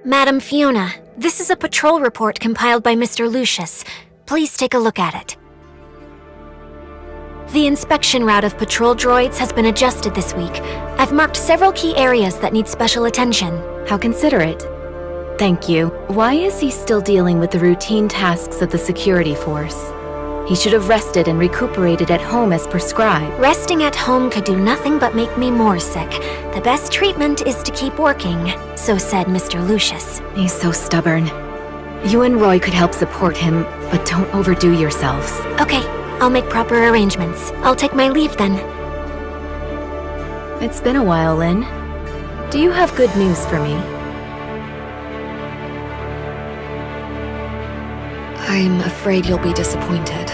Madam Fiona, this is a patrol report compiled by Mr. Lucius. Please take a look at it. The inspection route of patrol droids has been adjusted this week. I've marked several key areas that need special attention. How considerate. Thank you. Why is he still dealing with the routine tasks of the security force? He should have rested and recuperated at home as prescribed. Resting at home could do nothing but make me more sick. The best treatment is to keep working, so said Mr. Lucius. He's so stubborn. You and Roy could help support him, but don't overdo yourselves. Okay, I'll make proper arrangements. I'll take my leave then. It's been a while, Lynn. Do you have good news for me? I'm afraid you'll be disappointed.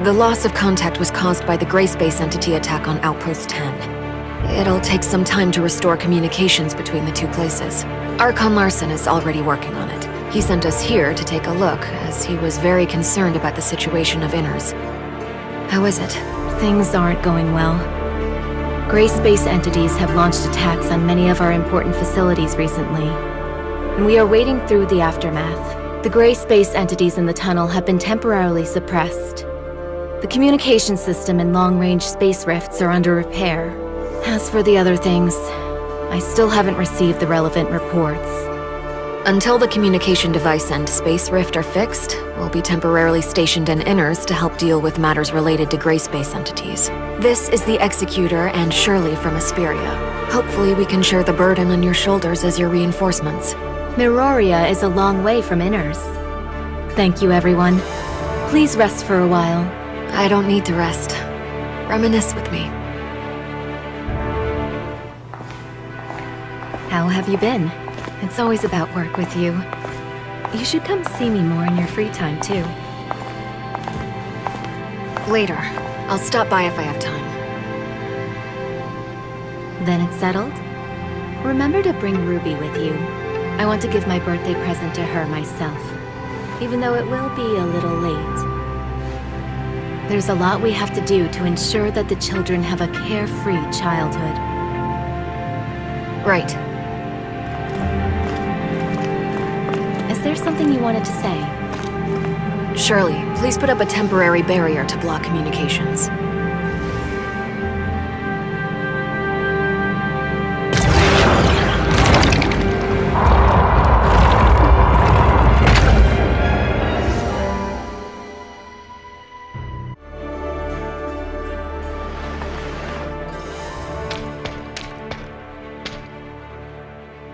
The loss of contact was caused by the Gray Space Entity attack on Outpost 10. It'll take some time to restore communications between the two places. Archon Larson is already working on it. He sent us here to take a look, as he was very concerned about the situation of Inners. How is it? Things aren't going well. Gray Space entities have launched attacks on many of our important facilities recently, and we are wading through the aftermath. The Gray Space entities in the tunnel have been temporarily suppressed. The communication system and long-range space rifts are under repair. As for the other things, I still haven't received the relevant reports. Until the communication device and space rift are fixed, we'll be temporarily stationed in Inners to help deal with matters related to Gray Space entities. This is the Executor and Shirley from Asperia. Hopefully we can share the burden on your shoulders as your reinforcements. Miroria is a long way from Inners. Thank you, everyone. Please rest for a while. I don't need to rest. Reminisce with me. How have you been? It's always about work with you. You should come see me more in your free time, too. Later. I'll stop by if I have time. Then it's settled? Remember to bring Ruby with you. I want to give my birthday present to her myself, even though it will be a little late. There's a lot we have to do to ensure that the children have a carefree childhood. Right. Is there something you wanted to say? Shirley, please put up a temporary barrier to block communications.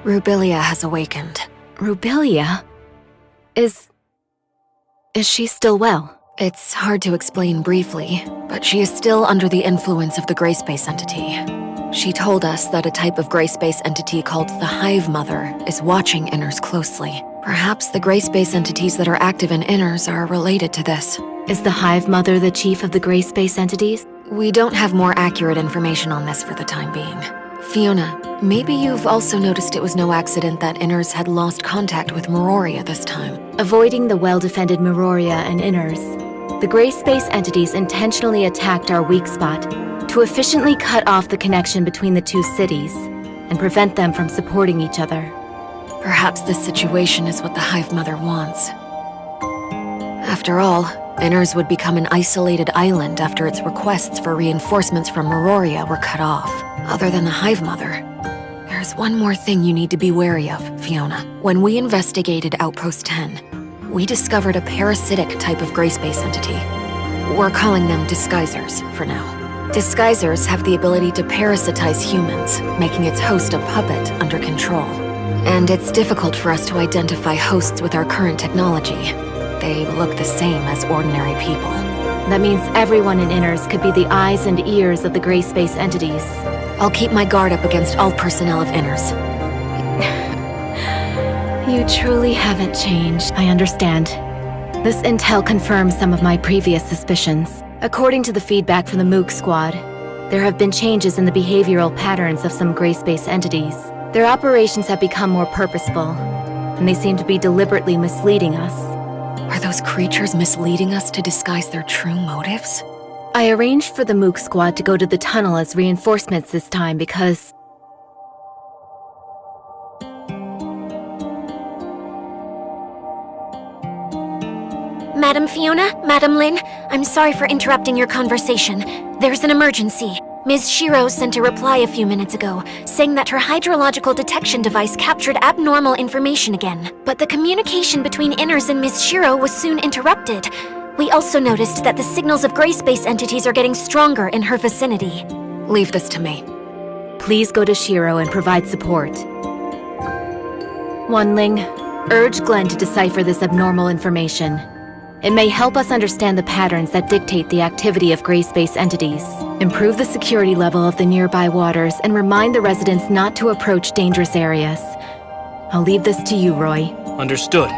Rubilia has awakened. Rubilia? Is she still well? It's hard to explain briefly, but she is still under the influence of the Gray Space Entity. She told us that a type of Gray Space Entity called the Hive Mother is watching Inners closely. Perhaps the Gray Space Entities that are active in Inners are related to this. Is the Hive Mother the chief of the Gray Space Entities? We don't have more accurate information on this for the time being. Fiona, maybe you've also noticed it was no accident that Inners had lost contact with Miroria this time. Avoiding the well-defended Miroria and Inners, the Gray Space entities intentionally attacked our weak spot to efficiently cut off the connection between the two cities and prevent them from supporting each other. Perhaps this situation is what the Hive Mother wants. After all, Inners would become an isolated island after its requests for reinforcements from Miroria were cut off. Other than the Hive Mother, there's one more thing you need to be wary of, Fiona. When we investigated Outpost 10, we discovered a parasitic type of Gray Space entity. We're calling them Disguisers for now. Disguisers have the ability to parasitize humans, making its host a puppet under control. And it's difficult for us to identify hosts with our current technology. They look the same as ordinary people. That means everyone in Inners could be the eyes and ears of the Gray Space entities. I'll keep my guard up against all personnel of Inners. You truly haven't changed, I understand. This intel confirms some of my previous suspicions. According to the feedback from the Mook Squad, there have been changes in the behavioral patterns of some Gray Space entities. Their operations have become more purposeful, and they seem to be deliberately misleading us. Are those creatures misleading us to disguise their true motives? I arranged for the Mook Squad to go to the tunnel as reinforcements this time because... Madam Fiona, Madam Lin, I'm sorry for interrupting your conversation. There's an emergency. Ms. Shiro sent a reply a few minutes ago, saying that her hydrological detection device captured abnormal information again. But the communication between Inners and Ms. Shiro was soon interrupted. We also noticed that the signals of gray space entities are getting stronger in her vicinity. Leave this to me. Please go to Shiro and provide support. Wanling, urge Glenn to decipher this abnormal information. It may help us understand the patterns that dictate the activity of gray space entities, improve the security level of the nearby waters, and remind the residents not to approach dangerous areas. I'll leave this to you, Roy. Understood.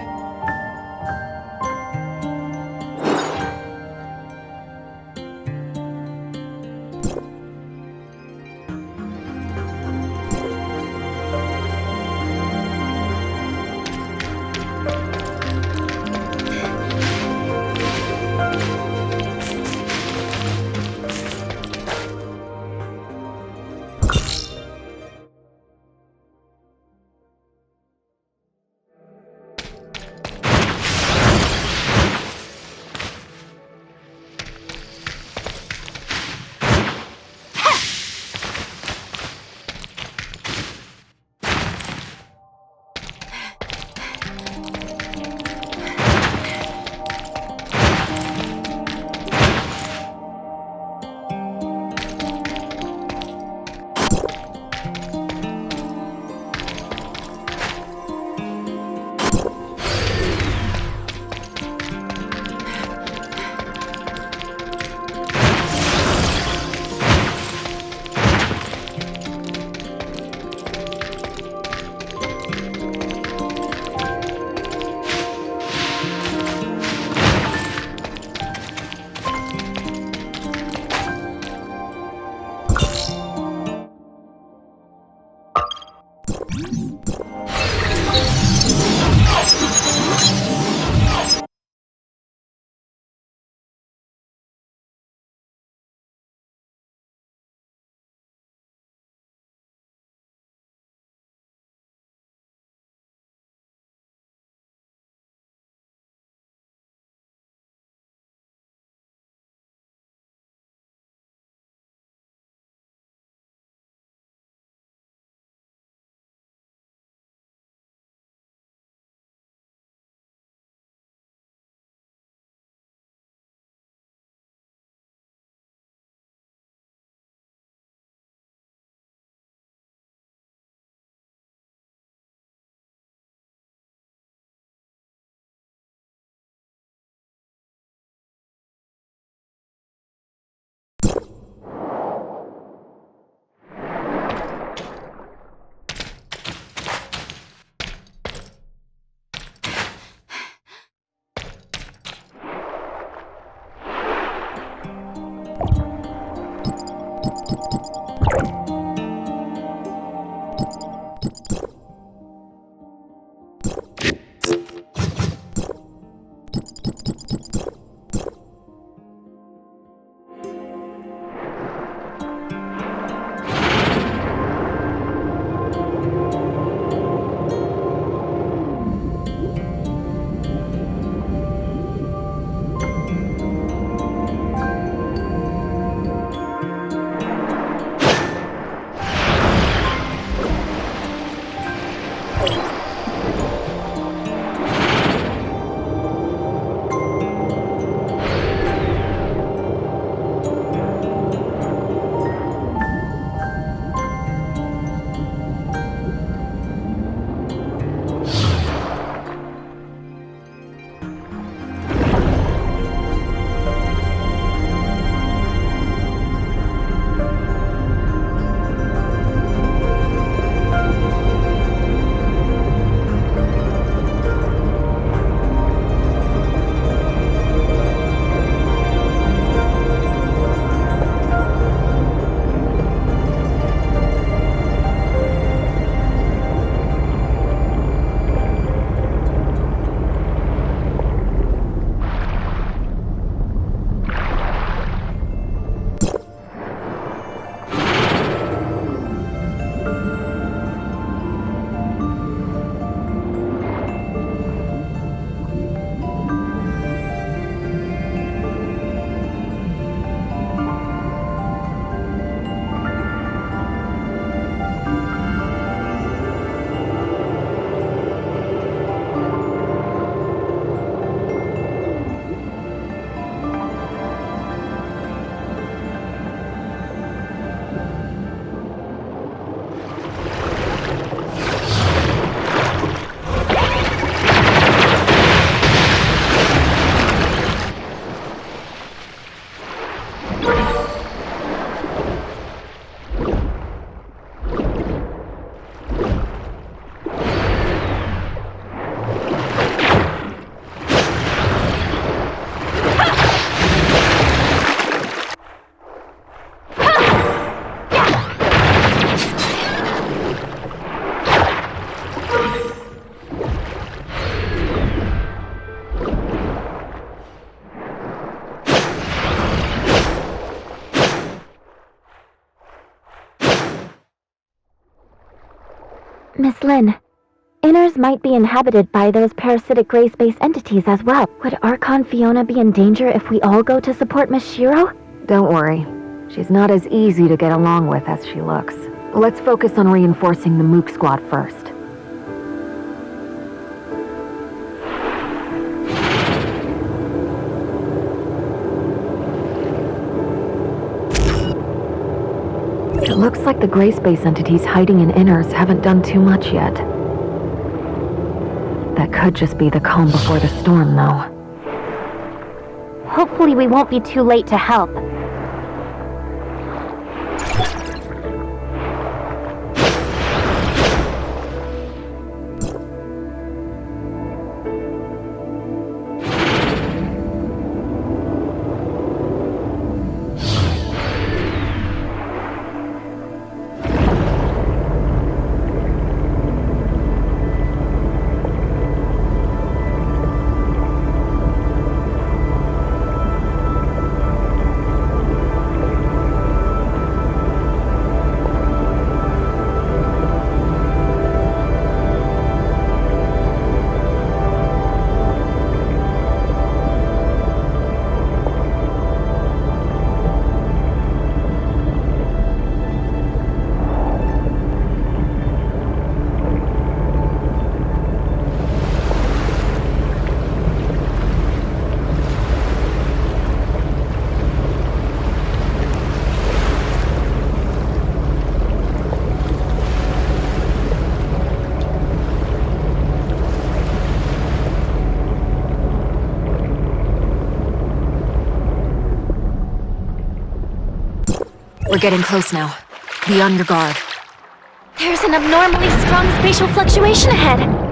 Miss Lin, Inners might be inhabited by those parasitic gray space entities as well. Would Archon Fiona be in danger if we all go to support Miss Shiro? Don't worry. She's not as easy to get along with as she looks. Let's focus on reinforcing the Mook squad first. It looks like the gray space entities hiding in Inners haven't done too much yet. That could just be the calm before the storm, though. Hopefully we won't be too late to help. We're getting close now. Be on your guard. There's an abnormally strong spatial fluctuation ahead.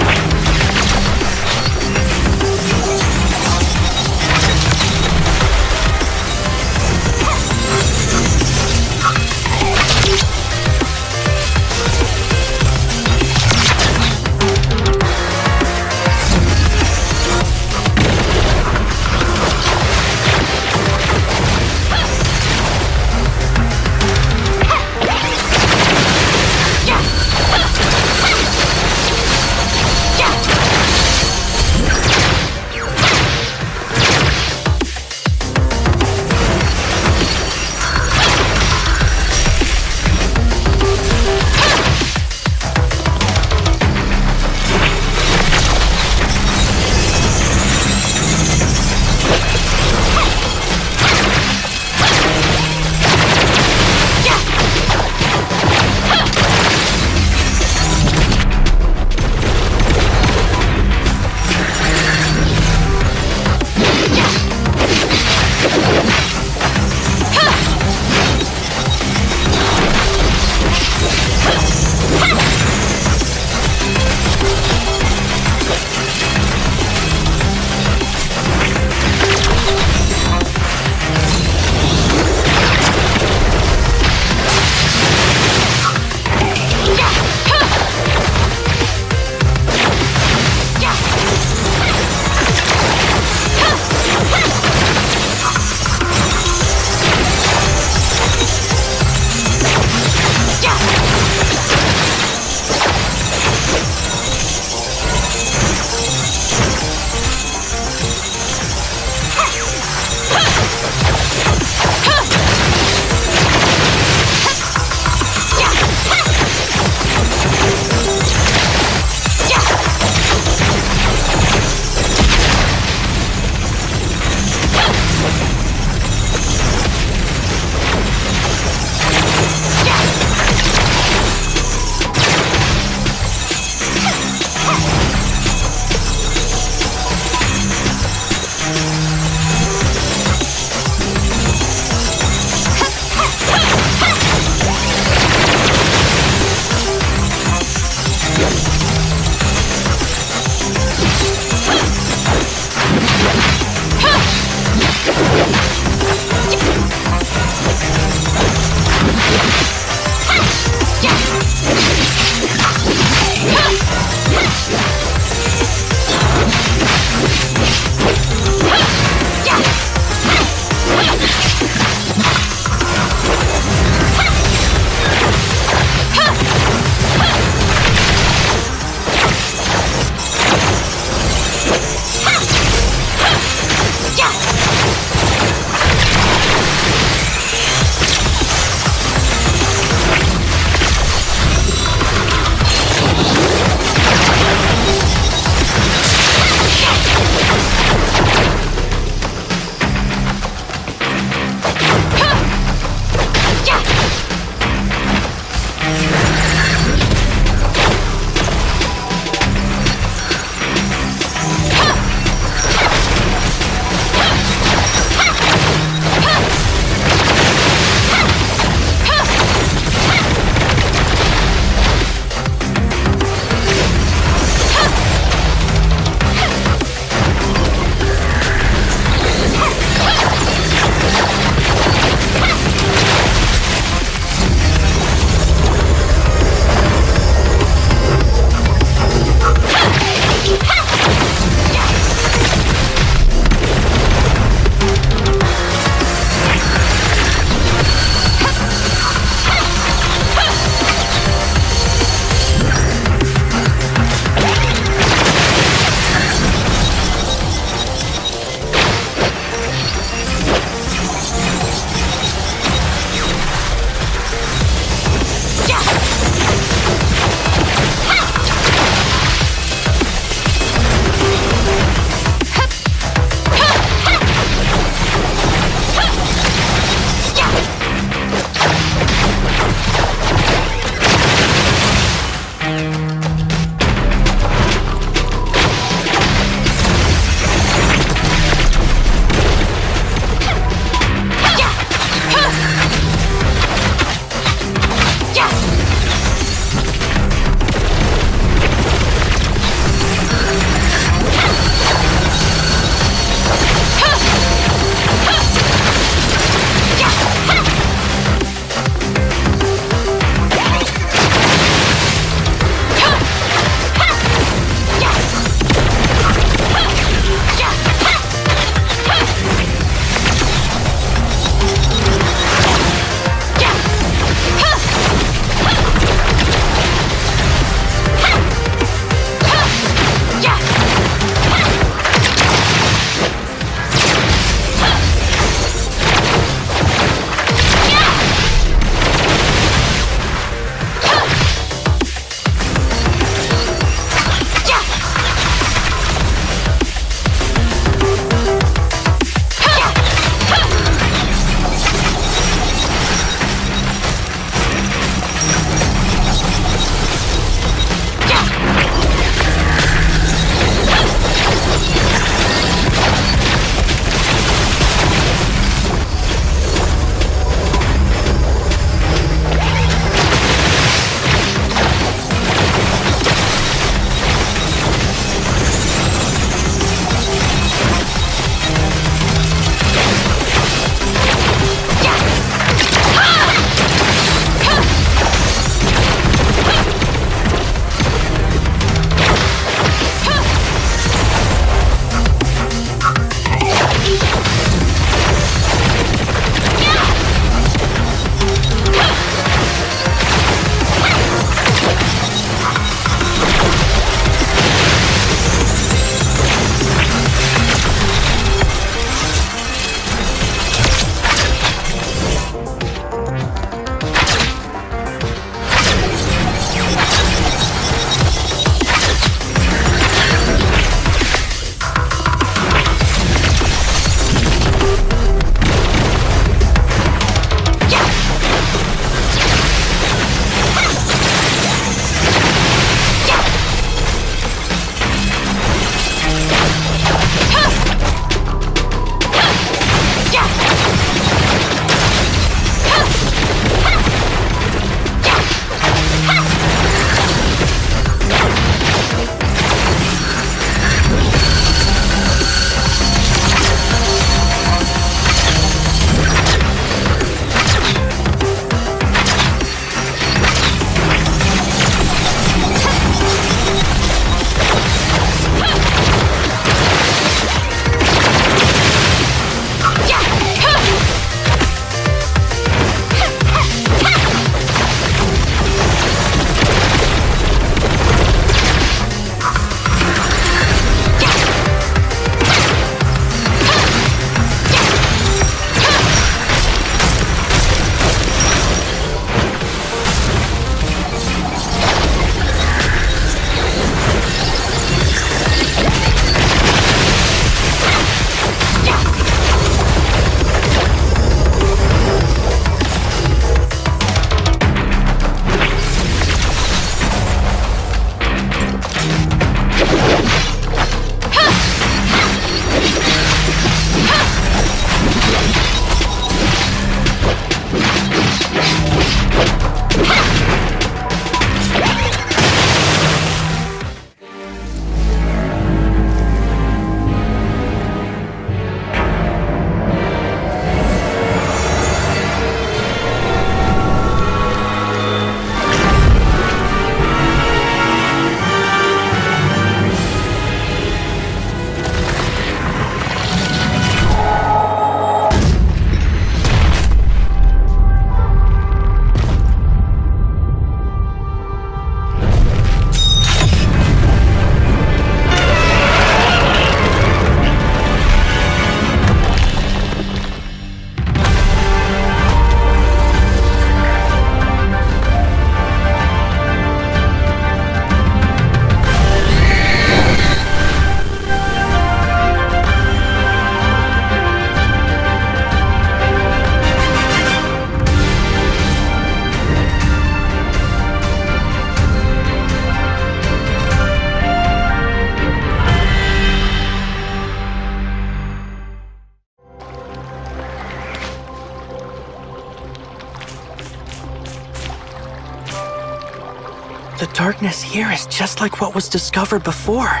darkness here is just like what was discovered before.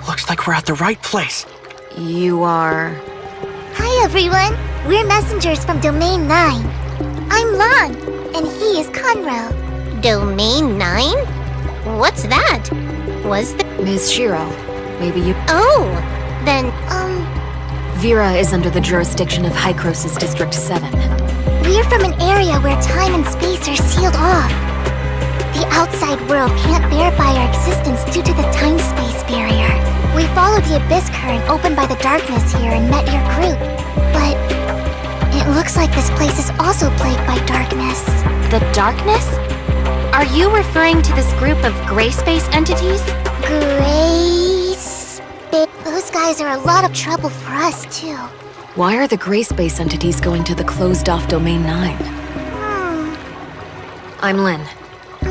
Looks like we're at the right place. You are... Hi everyone, we're messengers from Domain 9. I'm Lon, and he is Conroe. Domain 9? What's that? Was the... Ms. Shiro, maybe you... Oh! Then, Vera is under the jurisdiction of Hycrosis District 7. we're from an area where time and space are sealed off. The outside world can't verify our existence due to the time-space barrier. We followed the abyss current opened by the darkness here and met your group. But it looks like this place is also plagued by darkness. The darkness? Are you referring to this group of gray space entities? Grace... Those guys are a lot of trouble for us, too. Why are the gray space entities going to the closed-off Domain 9? I'm Lynn.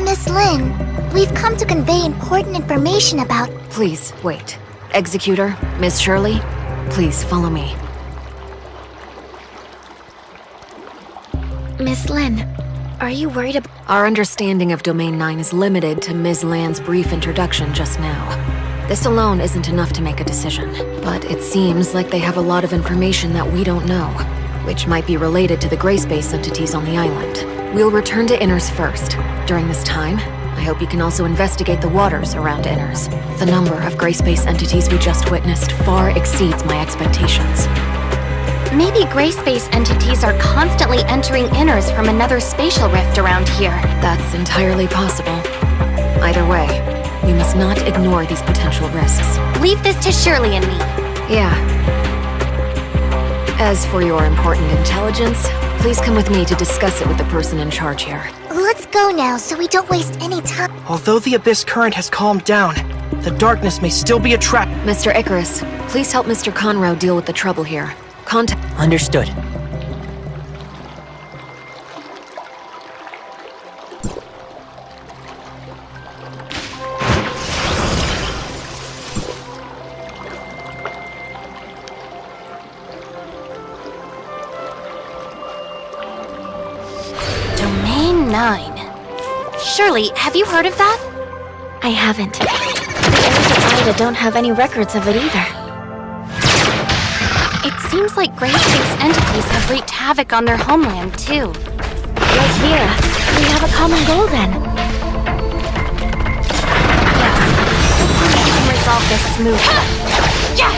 Miss Lynn, we've come to convey important information about... Please, wait. Executor, Miss Shirley, please follow me. Miss Lynn, are you worried about... Our understanding of Domain 9 is limited to Ms. Land's brief introduction just now. This alone isn't enough to make a decision, but it seems like they have a lot of information that we don't know, which might be related to the gray space entities on the island. We'll return to Inners first. During this time, I hope you can also investigate the waters around Inners. The number of gray space entities we just witnessed far exceeds my expectations. Maybe gray space entities are constantly entering Inners from another spatial rift around here. That's entirely possible. Either way, we must not ignore these potential risks. Leave this to Shirley and me. Yeah. As for your important intelligence, please come with me to discuss it with the person in charge here. Let's go now so we don't waste any time. Although the abyss current has calmed down, the darkness may still be a trap. Mr. Icarus, please help Mr. Conroe deal with the trouble here. Understood. Domain 9. Shirley, have you heard of that? I haven't. The heirs of Ida don't have any records of it either. It seems like gray space entities have wreaked havoc on their homeland, too. Like Vera, we have a common goal then. Yes. We can resolve this smoothly. Yeah!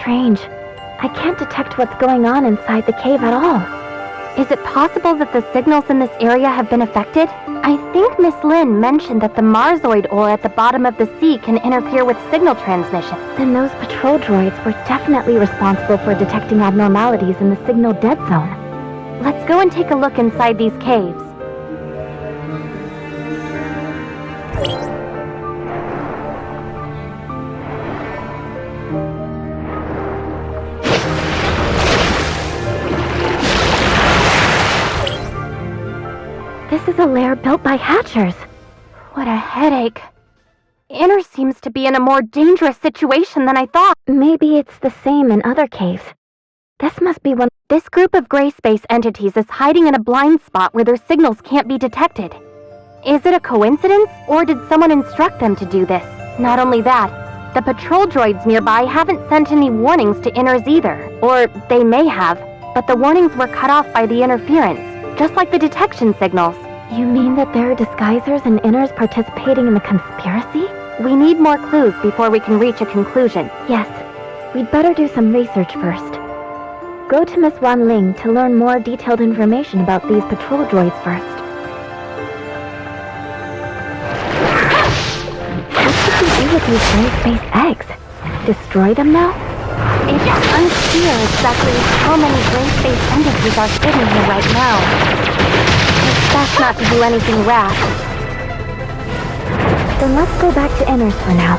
Strange. I can't detect what's going on inside the cave at all. Is it possible that the signals in this area have been affected? I think Miss Lin mentioned that the Marsoid ore at the bottom of the sea can interfere with signal transmission. Then those patrol droids were definitely responsible for detecting abnormalities in the signal dead zone. Let's go and take a look inside these caves. This is a lair built by Hatchers. What a headache. Inner seems to be in a more dangerous situation than I thought. Maybe it's the same in other caves. This must be one. This group of gray space entities is hiding in a blind spot where their signals can't be detected. Is it a coincidence, or did someone instruct them to do this? Not only that, the patrol droids nearby haven't sent any warnings to Inners either. Or they may have, but the warnings were cut off by the interference, just like the detection signals. You mean that there are disguisers and Inners participating in the conspiracy? We need more clues before we can reach a conclusion. Yes, we'd better do some research first. Go to Miss Wan Ling to learn more detailed information about these patrol droids first. What should we do with these gray space eggs? Destroy them now? It's unclear exactly how many gray space entities are hidden here right now. It's best not to do anything rash. Then let's go back to Inners for now.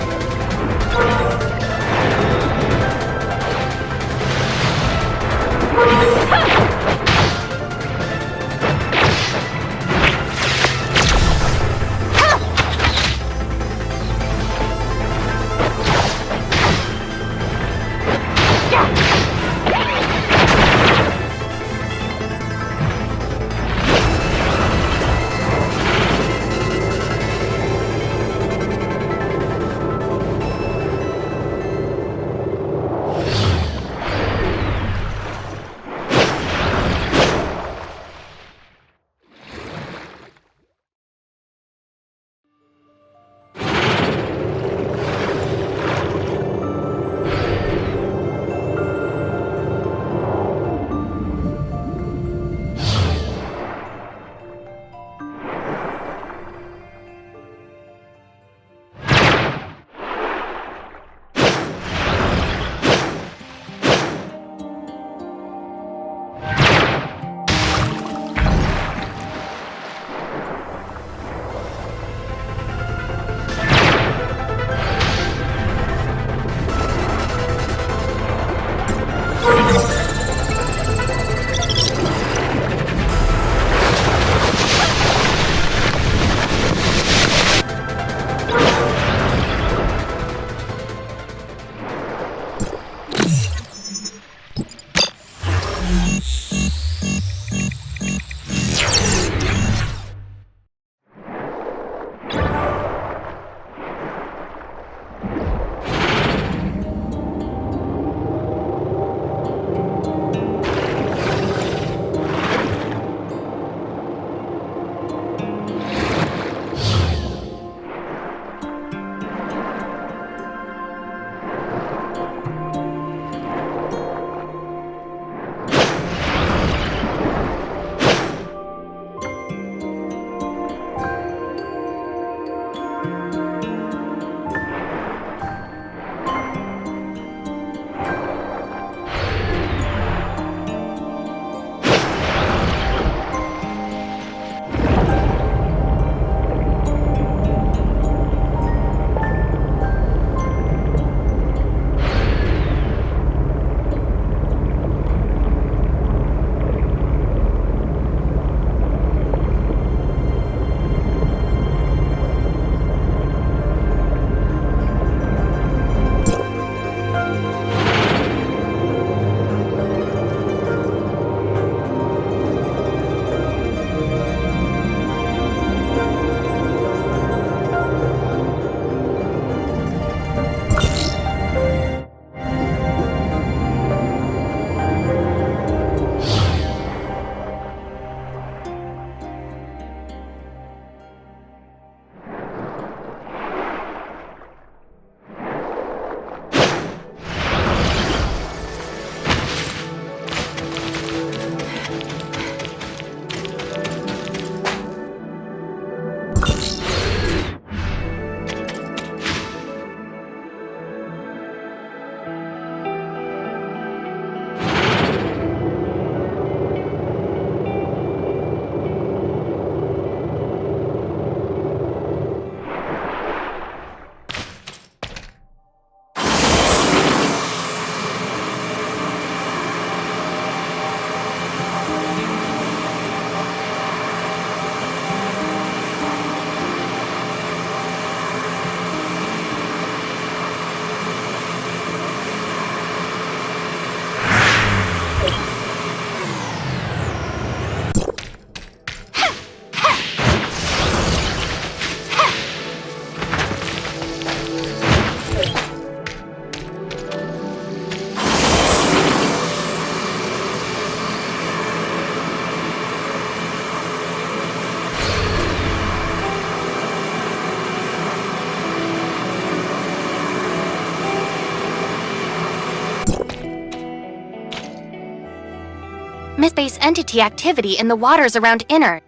space entity activity in the waters around Inner.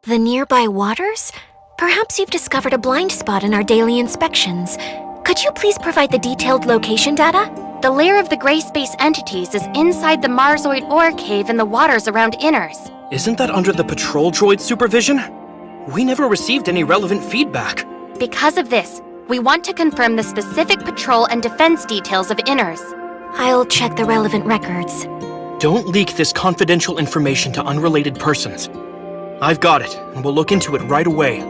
The nearby waters? Perhaps you've discovered a blind spot in our daily inspections. Could you please provide the detailed location data? The lair of the gray space entities is inside the Marsoid ore cave in the waters around Inners. Isn't that under the patrol droid supervision? We never received any relevant feedback. Because of this, we want to confirm the specific patrol and defense details of Inners. I'll check the relevant records. Don't leak this confidential information to unrelated persons. I've got it, and we'll look into it right away.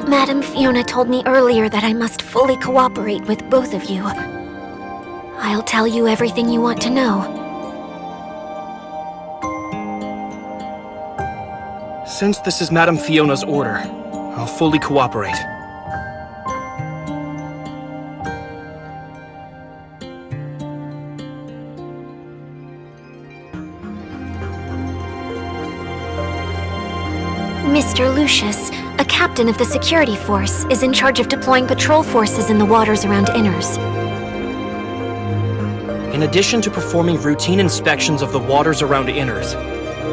Madam Fiona told me earlier that I must fully cooperate with both of you. I'll tell you everything you want to know. Since this is Madam Fiona's order, I'll fully cooperate. Mr. Lucius, a captain of the security force, is in charge of deploying patrol forces in the waters around Inners. In addition to performing routine inspections of the waters around Inners,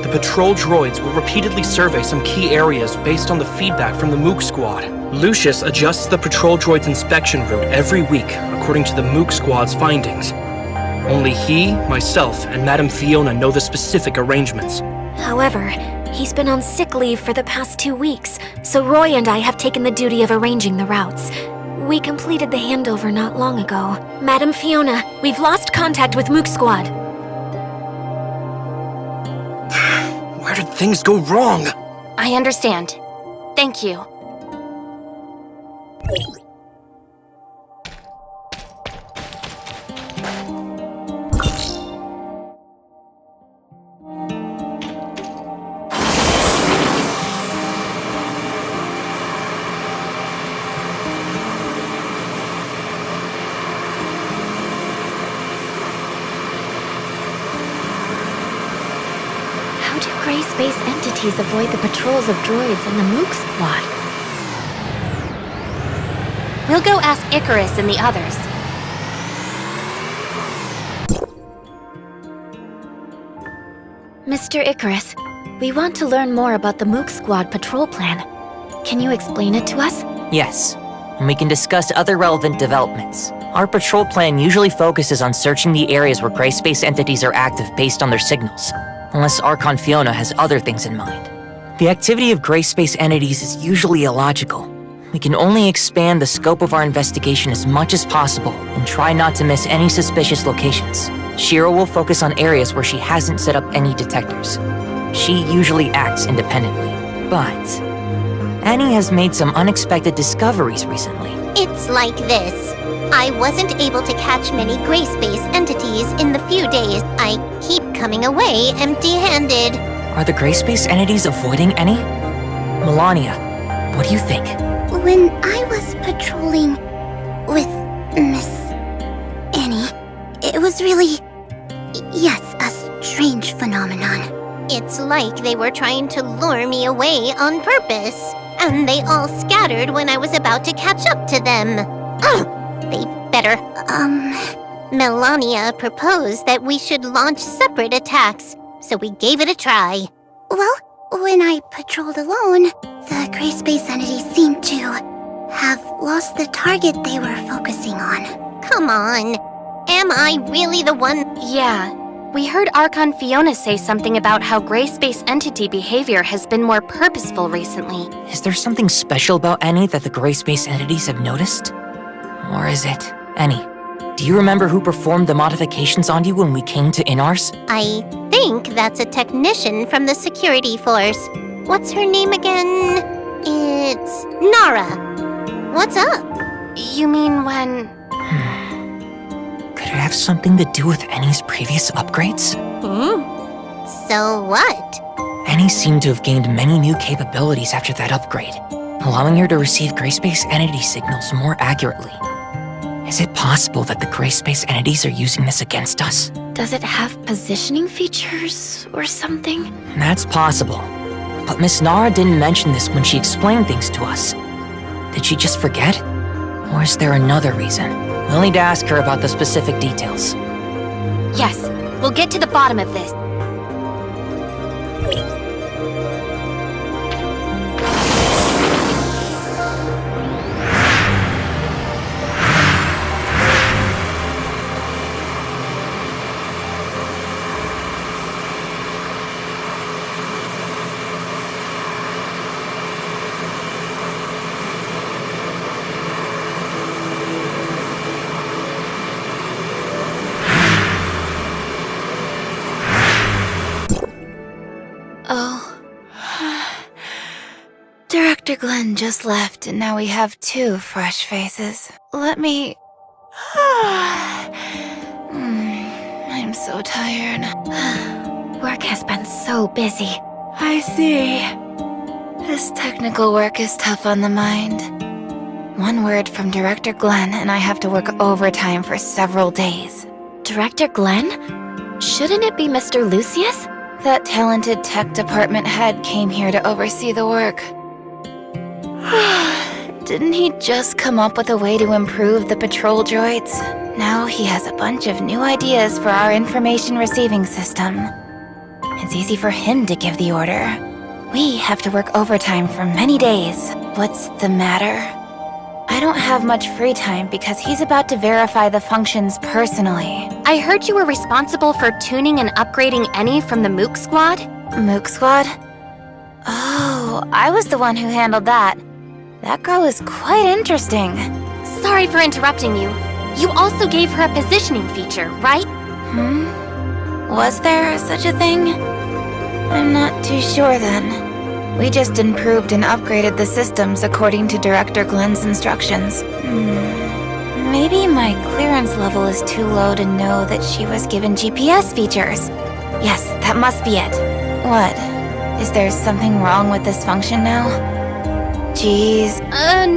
the patrol droids will repeatedly survey some key areas based on the feedback from the Mook Squad. Lucius adjusts the patrol droid's inspection route every week according to the Mook Squad's findings. Only he, myself, and Madam Fiona know the specific arrangements. However, he's been on sick leave for the past 2 weeks, so Roy and I have taken the duty of arranging the routes. We completed the handover not long ago. Madam Fiona, we've lost contact with Mook Squad. Where did things go wrong? I understand. Thank you. How do gray space entities avoid the patrols of droids and the Mook Squad? We'll go ask Icarus and the others. Mr. Icarus, we want to learn more about the Mook Squad patrol plan. Can you explain it to us? Yes, and we can discuss other relevant developments. Our patrol plan usually focuses on searching the areas where gray space entities are active based on their signals, unless Archon Fiona has other things in mind. The activity of gray space entities is usually illogical. We can only expand the scope of our investigation as much as possible and try not to miss any suspicious locations. Shiro will focus on areas where she hasn't set up any detectors. She usually acts independently, but Annie has made some unexpected discoveries recently. It's like this. I wasn't able to catch many gray space entities in the few days. I keep coming away empty-handed. Are the gray space entities avoiding Annie? Melania, what do you think? When I was patrolling with Miss Annie, it was really, yes, a strange phenomenon. It's like they were trying to lure me away on purpose, and they all scattered when I was about to catch up to them. They better. Melania proposed that we should launch separate attacks, so we gave it a try. Well, when I patrolled alone, the gray space entities seemed to have lost the target they were focusing on. Come on. Am I really the one? Yeah. We heard Archon Fiona say something about how gray space entity behavior has been more purposeful recently. Is there something special about Annie that the gray space entities have noticed? Or is it... Annie, do you remember who performed the modifications on you when we came to Inars? I think that's a technician from the security force. What's her name again? It's Nara. What's up? You mean when... Could it have something to do with Annie's previous upgrades? So what? Annie seemed to have gained many new capabilities after that upgrade, allowing her to receive gray space entity signals more accurately. Is it possible that the gray space entities are using this against us? Does it have positioning features or something? That's possible. But Miss Nara didn't mention this when she explained things to us. Did she just forget? Or is there another reason? We'll need to ask her about the specific details. Yes, we'll get to the bottom of this. Oh. Director Glenn just left, and now we have 2 fresh faces. Let me... I'm so tired. Work has been so busy. I see. This technical work is tough on the mind. One word from Director Glenn, and I have to work overtime for several days. Director Glenn? Shouldn't it be Mr. Lucius? That talented tech department head came here to oversee the work. Didn't he just come up with a way to improve the patrol droids? Now he has a bunch of new ideas for our information receiving system. It's easy for him to give the order. We have to work overtime for many days. What's the matter? I don't have much free time because he's about to verify the functions personally. I heard you were responsible for tuning and upgrading any from the Mook Squad? Mook Squad? Oh, I was the one who handled that. That girl is quite interesting. Sorry for interrupting you. You also gave her a positioning feature, right? Was there such a thing? I'm not too sure then. We just improved and upgraded the systems according to Director Glenn's instructions. Maybe my clearance level is too low to know that she was given GPS features. Yes, that must be it. What? Is there something wrong with this function now? Jeez.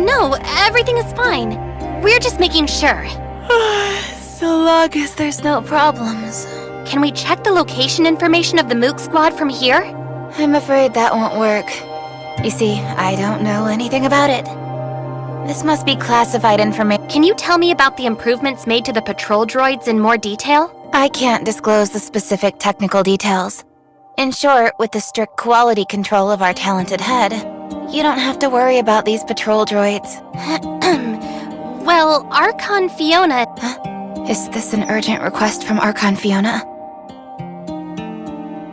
No, everything is fine. We're just making sure. So long as there's no problems. Can we check the location information of the Mook Squad from here? I'm afraid that won't work. You see, I don't know anything about it. This must be classified information. Can you tell me about the improvements made to the patrol droids in more detail? I can't disclose the specific technical details. In short, with the strict quality control of our talented head, you don't have to worry about these patrol droids. Well, Archon Fiona... Is this an urgent request from Archon Fiona?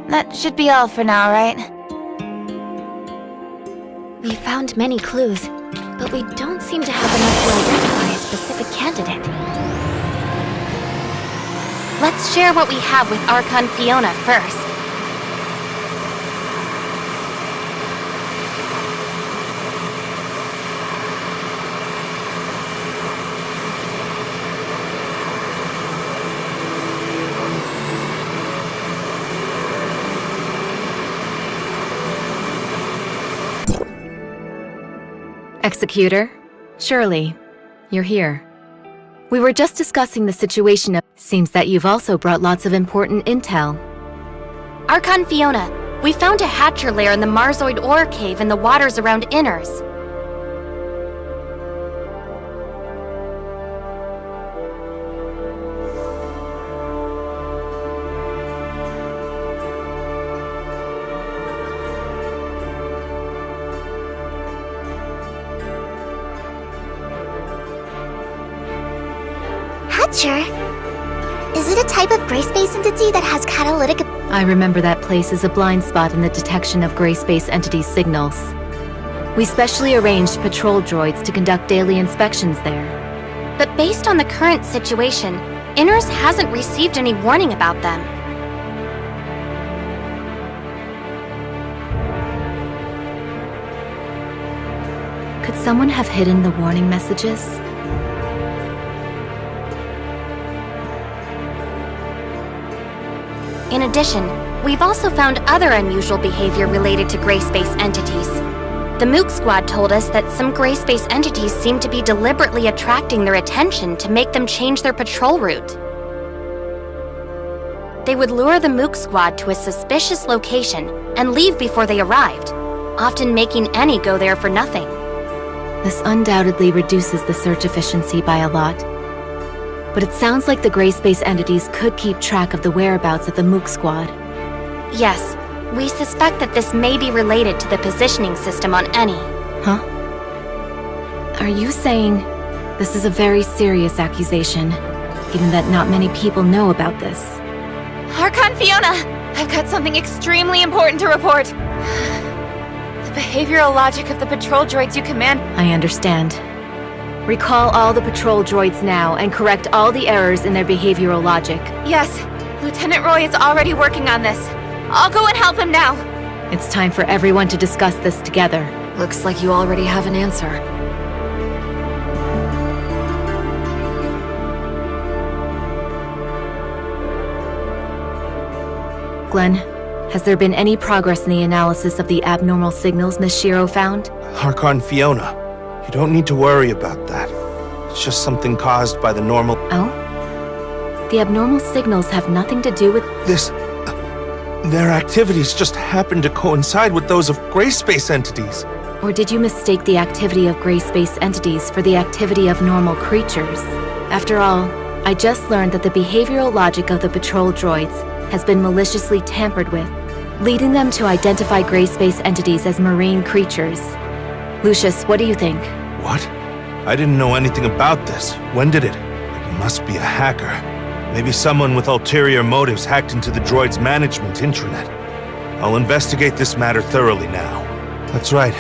That should be all for now, right? We found many clues, but we don't seem to have enough to identify a specific candidate. Let's share what we have with Archon Fiona first. Executor, Shirley, you're here. We were just discussing the situation of... Seems that you've also brought lots of important intel. Archon Fiona, we found a Hatcher lair in the Marzoid ore cave in the waters around Inners. Hatcher? Is it a type of gray space entity that has catalytic... I remember that place is a blind spot in the detection of gray space entity signals. We specially arranged patrol droids to conduct daily inspections there. But based on the current situation, Inners hasn't received any warning about them. Could someone have hidden the warning messages? In addition, we've also found other unusual behavior related to gray space entities. The Mook Squad told us that some gray space entities seem to be deliberately attracting their attention to make them change their patrol route. They would lure the Mook Squad to a suspicious location and leave before they arrived, often making any go there for nothing. This undoubtedly reduces the search efficiency by a lot. but it sounds like the gray space entities could keep track of the whereabouts of the Mook Squad. Yes, we suspect that this may be related to the positioning system on Eni. Huh? Are you saying this is a very serious accusation, given that not many people know about this? Archon Fiona! I've got something extremely important to report. The behavioral logic of the patrol droids you command. I understand. Recall all the patrol droids now and correct all the errors in their behavioral logic. Yes, Lieutenant Roy is already working on this. I'll go and help him now. It's time for everyone to discuss this together. Looks like you already have an answer. Glenn, has there been any progress in the analysis of the abnormal signals Miss Shiro found? Archon Fiona, you don't need to worry about that. It's just something caused by the normal... Oh? The abnormal signals have nothing to do with... Their activities just happen to coincide with those of gray space entities. Or did you mistake the activity of gray space entities for the activity of normal creatures? After all, I just learned that the behavioral logic of the patrol droids has been maliciously tampered with, leading them to identify gray space entities as marine creatures. Lucius, what do you think? What? I didn't know anything about this. When did it? It must be a hacker. Maybe someone with ulterior motives hacked into the droid's management intranet. I'll investigate this matter thoroughly now. That's right.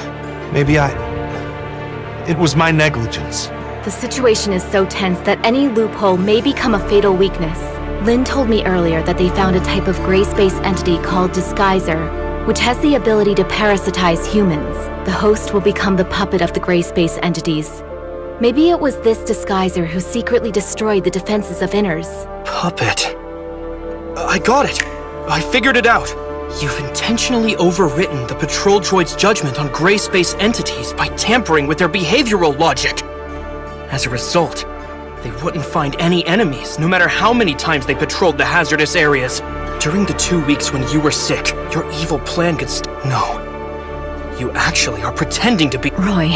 Maybe it was my negligence. The situation is so tense that any loophole may become a fatal weakness. Lynn told me earlier that they found a type of gray space entity called Disguiser, which has the ability to parasitize humans. The host will become the puppet of the gray space entities. Maybe it was this Disguiser who secretly destroyed the defenses of Inners. Puppet. I got it. I figured it out. You've intentionally overwritten the patrol droid's judgment on gray space entities by tampering with their behavioral logic. As a result, they wouldn't find any enemies, no matter how many times they patrolled the hazardous areas. During the 2 weeks when you were sick, your evil plan could No. You actually are pretending to be— Roy.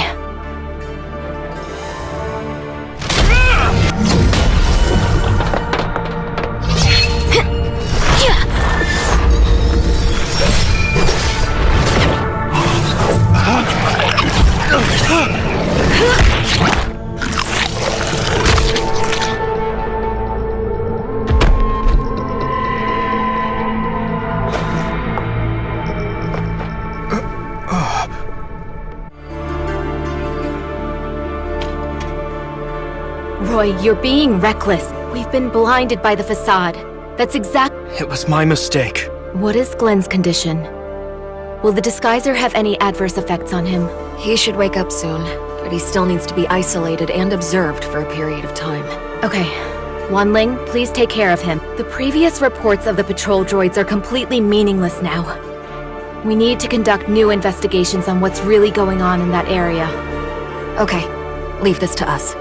Roy, you're being reckless. We've been blinded by the facade. That's It was my mistake. What is Glenn's condition? Will the Disguiser have any adverse effects on him? He should wake up soon, but he still needs to be isolated and observed for a period of time. Okay. Wanling, please take care of him. The previous reports of the patrol droids are completely meaningless now. We need to conduct new investigations on what's really going on in that area. Okay, leave this to us.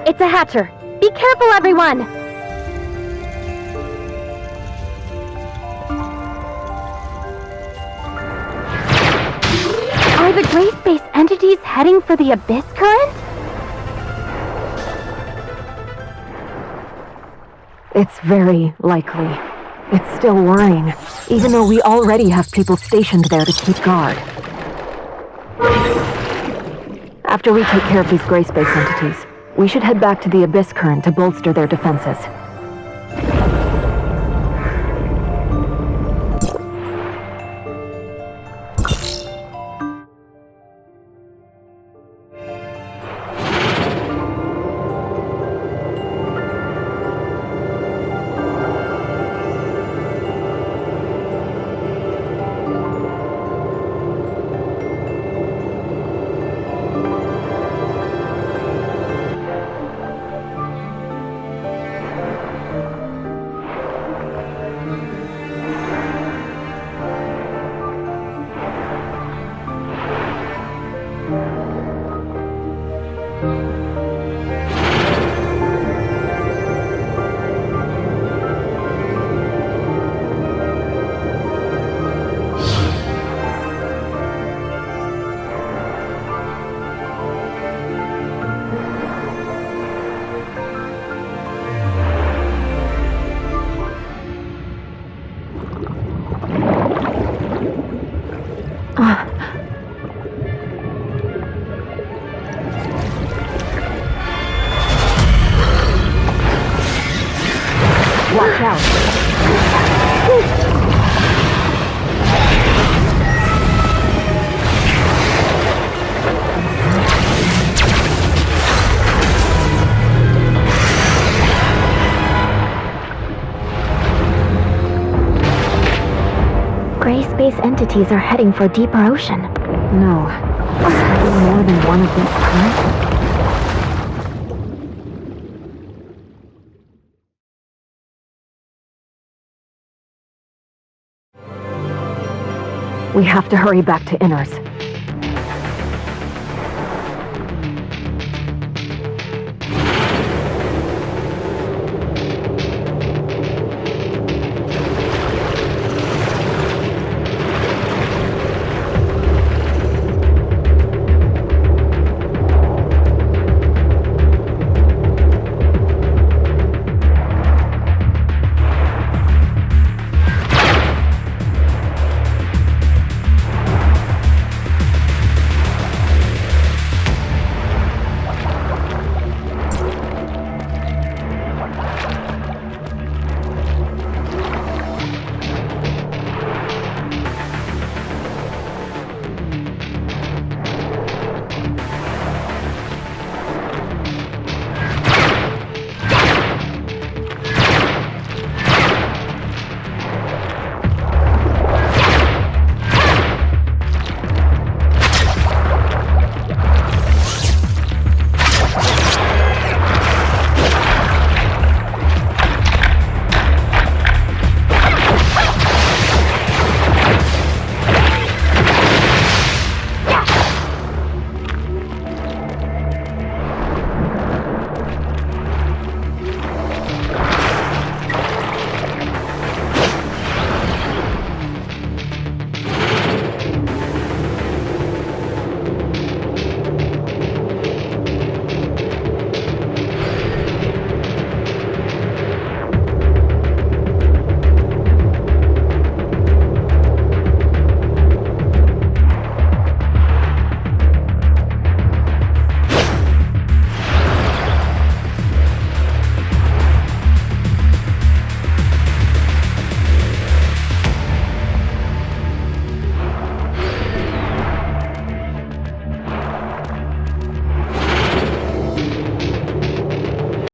It's a hatcher. Be careful, everyone! Are the gray space entities heading for the Abyss Current? It's very likely. It's still worrying, even though we already have people stationed there to keep guard. After we take care of these gray space entities, we should head back to the Abyss Current to bolster their defenses. Watch out. Gray space entities are heading for deeper ocean. No. Are there more than one of this current? We have to hurry back to Inners.